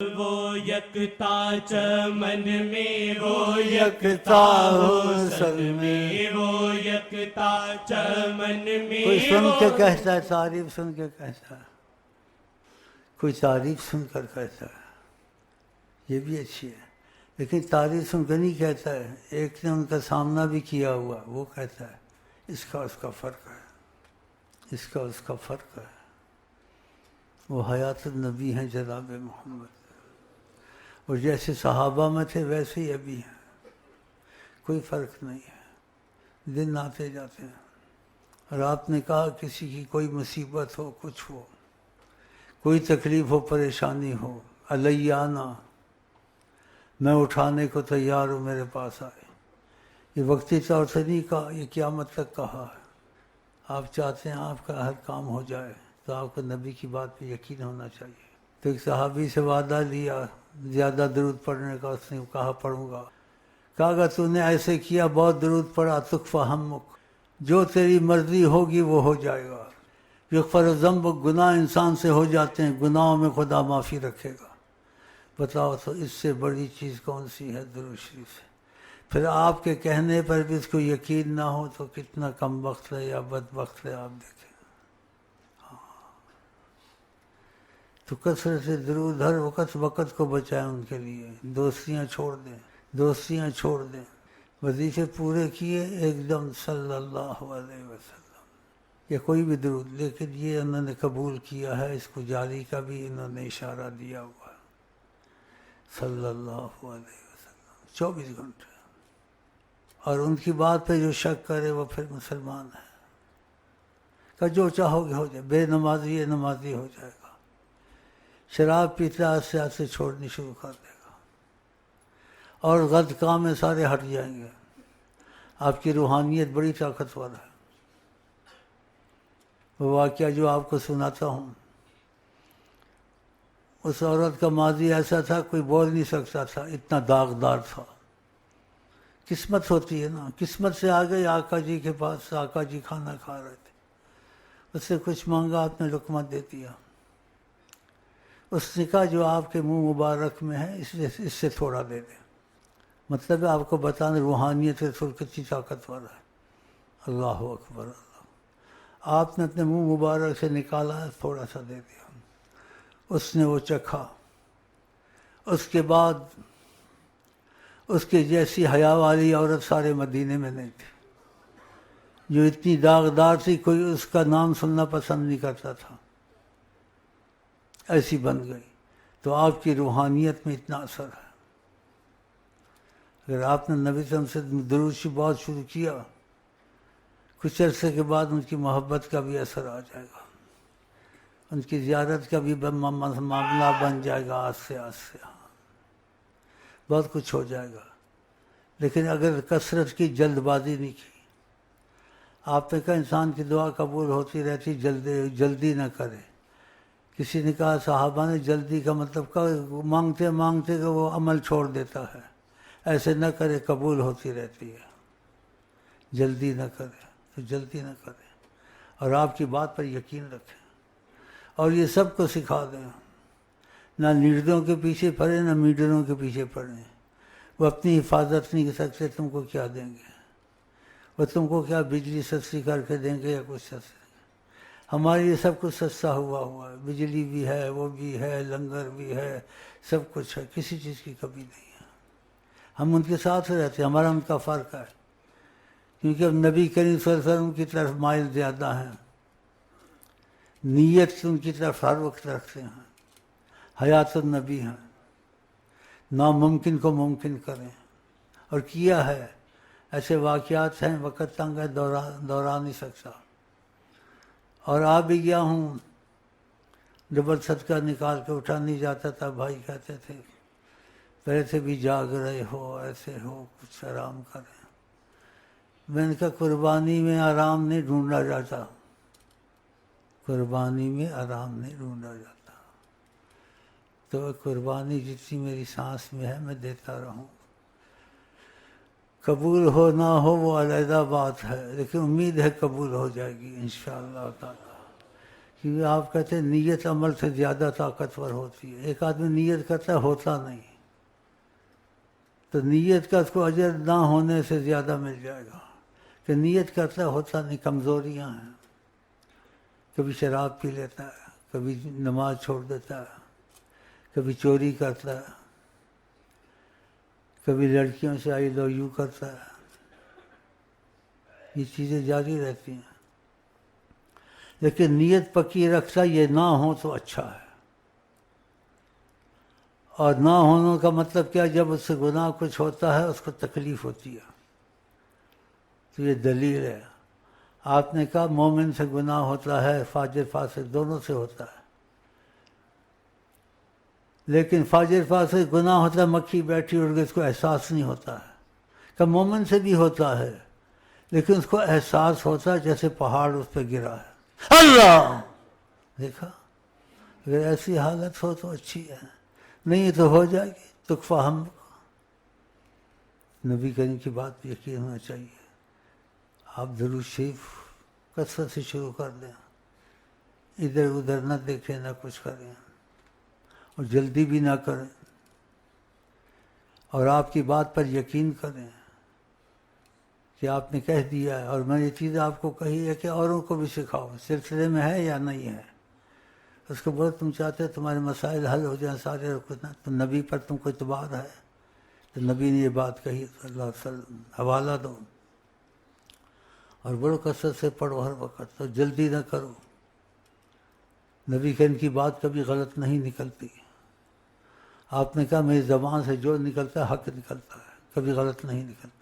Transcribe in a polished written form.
وہ یکتا چمن میں وہ یکتا حسن میں وہ یکتا چمن میں کوئی سن کے کہتا ہے، تعریف سن کے کہتا ہے، کوئی تعریف سن کر کہتا ہے، یہ بھی اچھی ہے، لیکن تعریف سن کر نہیں کہتا ہے، ایک نے ان کا سامنا بھی کیا ہوا وہ کہتا ہے اس کا فرق ہے، اس کا فرق ہے۔ وہ حیات النبی ہیں جناب محمد، اور جیسے صحابہ میں تھے ویسے ہی ابھی ہیں، کوئی فرق نہیں ہے، دن آتے جاتے ہیں۔ اور آپ نے کہا کسی کی کوئی مصیبت ہو، کچھ ہو، کوئی تکلیف ہو، پریشانی ہو، علیہ آنا، میں اٹھانے کو تیار ہوں، میرے پاس آئے۔ یہ وقتی طور سے نہیں کہا، یہ قیامت تک کہا ہے۔ آپ چاہتے ہیں آپ کا ہر کام ہو جائے تو آپ کو نبی کی بات پہ یقین ہونا چاہیے۔ تو ایک صحابی سے وعدہ لیا زیادہ درود پڑھنے کا، اس نے کہا پڑھوں گا۔ کہا اگر تو نے ایسے کیا، بہت درود پڑھا، تکفی ہمک، جو تیری مرضی ہوگی وہ ہو جائے گا۔ یغفر الذنب، گناہ انسان سے ہو جاتے ہیں، گناہوں میں خدا معافی رکھے گا۔ بتاؤ تو اس سے بڑی چیز کون سی ہے درود شریف سے؟ پھر آپ کے کہنے پر بھی اس کو یقین نہ ہو تو کتنا کم وقت ہے یا بدبخت ہے، آپ دیکھیں۔ تو کثرت درود ہر وقت کو بچائیں ان کے لیے، دوستیاں چھوڑ دیں، دوستیاں چھوڑ دیں، وظیفے پورے کیے ایک دم صلی اللہ علیہ وسلم، یا کوئی بھی درود، لیکن یہ انہوں نے قبول کیا ہے، اس کو جاری کا بھی انہوں نے اشارہ دیا ہوا ہے، صلی اللہ علیہ وسلم، 24 گھنٹے۔ اور ان کی بات پہ جو شک کرے وہ پھر مسلمان ہے، کہ جو چاہو گے ہو جائے، بے نمازی یہ نمازی ہو جائے گا، شراب پیتا آہستہ سے چھوڑنی شروع کر دے گا، اور غلط کام میں سارے ہٹ جائیں گے۔ آپ کی روحانیت بڑی طاقتور ہے۔ وہ واقعہ جو آپ کو سناتا ہوں، اس عورت کا ماضی ایسا تھا کوئی بول نہیں سکتا تھا، اتنا داغدار تھا۔ قسمت ہوتی ہے نا، قسمت سے آ گئی آقا جی کے پاس، آقا جی کھانا کھا رہے تھے، اس سے کچھ مانگا، آپ نے لقمہ دے دیا۔ اس نے کہا جو آپ کے منہ مبارک میں ہے اس سے تھوڑا دے دیں، مطلب ہے آپ کو بتانا روحانیت رسول کتنی طاقتور ہے۔ اللہ اکبر اللہ۔ آپ نے اپنے منہ مبارک سے نکالا، تھوڑا سا دے دیا، اس نے وہ چکھا۔ اس کے بعد اس کے جیسی حیا والی عورت سارے مدینے میں نہیں تھی، جو اتنی داغدار تھی کوئی اس کا نام سننا پسند نہیں کرتا تھا، ایسی بن گئی۔ تو آپ کی روحانیت میں اتنا اثر ہے۔ اگر آپ نے نبی صلی اللہ علیہ وسلم سے درود کی بات شروع کیا، کچھ عرصے کے بعد ان کی محبت کا بھی اثر آ جائے گا، ان کی زیارت کا بھی معاملہ بن جائے گا، آہستہ آہستہ بہت کچھ ہو جائے گا۔ لیکن اگر کثرت کی جلد بازی نہیں کی، آپ نے کہا انسان کی دعا قبول ہوتی رہتی، جلدی نہ کرے۔ کسی نے کہا صحابہ نے جلدی کا مطلب مانگتے مانگتے کہ وہ عمل چھوڑ دیتا ہے، ایسے نہ کرے، قبول ہوتی رہتی ہے، جلدی نہ کرے، تو جلدی نہ کرے، اور آپ کی بات پر یقین رکھیں، اور یہ سب کو سکھا دیں، نہ لیڈروں کے پیچھے پڑیں نہ میڈروں کے پیچھے پڑیں۔ وہ اپنی حفاظت نہیں کر سکتے، تم کو کیا دیں گے؟ وہ تم کو کیا بجلی سستی کر کے دیں گے یا کچھ سستی؟ ہمارے یہ سب کچھ سستا ہوا ہے، بجلی بھی ہے، وہ بھی ہے، لنگر بھی ہے، سب کچھ ہے، کسی چیز کی کمی نہیں ہے۔ ہم ان کے ساتھ رہتے ہیں، ہمارا ان کا فرق ہے، کیونکہ اب نبی کریم صلی اللہ علیہ وسلم کی طرف مائل زیادہ ہیں، نیت ان کی طرف ہر وقت رکھتے ہیں، حیات النبی ہیں، ناممکن کو ممکن کریں، اور کیا ہے۔ ایسے واقعات ہیں، وقت تنگ ہے، دورا نہیں سکتا، اور آ بھی گیا ہوں، ڈبل صدقہ نکال کے اٹھا نہیں جاتا تھا، بھائی کہتے تھے پہلے سے بھی جاگ رہے ہو، ایسے ہو، کچھ آرام کریں۔ میں نے کہا قربانی میں آرام نہیں ڈھونڈا جاتا، قربانی میں آرام نہیں ڈھونڈا جاتا، تو قربانی جتنی میری سانس میں ہے میں دیتا رہوں، قبول ہو نہ ہو وہ علیحدہ بات ہے، لیکن امید ہے قبول ہو جائے گی انشاءاللہ تعالی، کیونکہ آپ کہتے ہیں نیت عمل سے زیادہ طاقتور ہوتی ہے. ایک آدمی نیت کرتا ہے ہوتا نہیں، تو نیت کا اس کو اجر نہ ہونے سے زیادہ مل جائے گا. کہ نیت کرتا ہے ہوتا نہیں. کمزوریاں ہیں، کبھی شراب پی لیتا ہے، کبھی نماز چھوڑ دیتا ہے، کبھی چوری کرتا ہے، کبھی لڑکیوں سے آئی لو یو کرتا ہے. یہ چیزیں جاری رہتی ہیں. لیکن نیت پکی رکھتا یہ نہ ہو تو اچھا ہے. اور نہ ہونے کا مطلب کیا؟ جب اس سے گناہ کچھ ہوتا ہے اس کو تکلیف ہوتی ہے. تو یہ دلیل ہے. آپ نے کہا مومن سے گناہ ہوتا ہے، فاجر فاسق دونوں سے ہوتا ہے. لیکن فاجر فاسق گناہ ہوتا ہے، مکھی بیٹھی اڑ گئی، اس کو احساس نہیں ہوتا ہے. کہ مومن سے بھی ہوتا ہے لیکن اس کو احساس ہوتا ہے جیسے پہاڑ اس پہ گرا ہے. اللہ دیکھا. اگر ایسی حالت ہو تو اچھی ہے، نہیں تو ہو جائے گی. تکفہ ہم نبی کریم کی بات پہ یقین ہونا چاہیے. آپ درود شریف کثرت سے شروع کر دیں، ادھر ادھر نہ دیکھیں، نہ کچھ کریں، اور جلدی بھی نہ کریں. اور آپ کی بات پر یقین کریں کہ آپ نے کہہ دیا ہے، اور میں یہ چیز آپ کو کہی ہے کہ اوروں کو بھی سکھاؤ. سلسلے میں ہے یا نہیں ہے اس کو بولو تم چاہتے ہو تمہارے مسائل حل ہو جائیں سارے، تو نبی پر تم کو اعتبار ہے، تو نبی نے یہ بات کہی صلی اللہ علیہ وسلم، حوالہ دو. اور بڑو کثرت سے پڑھو ہر وقت، تو جلدی نہ کرو. نبی کہ ان کی بات کبھی غلط نہیں نکلتی. آپ نے کہا میری زبان سے جو نکلتا ہے حق نکلتا ہے، کبھی غلط نہیں نکلتا.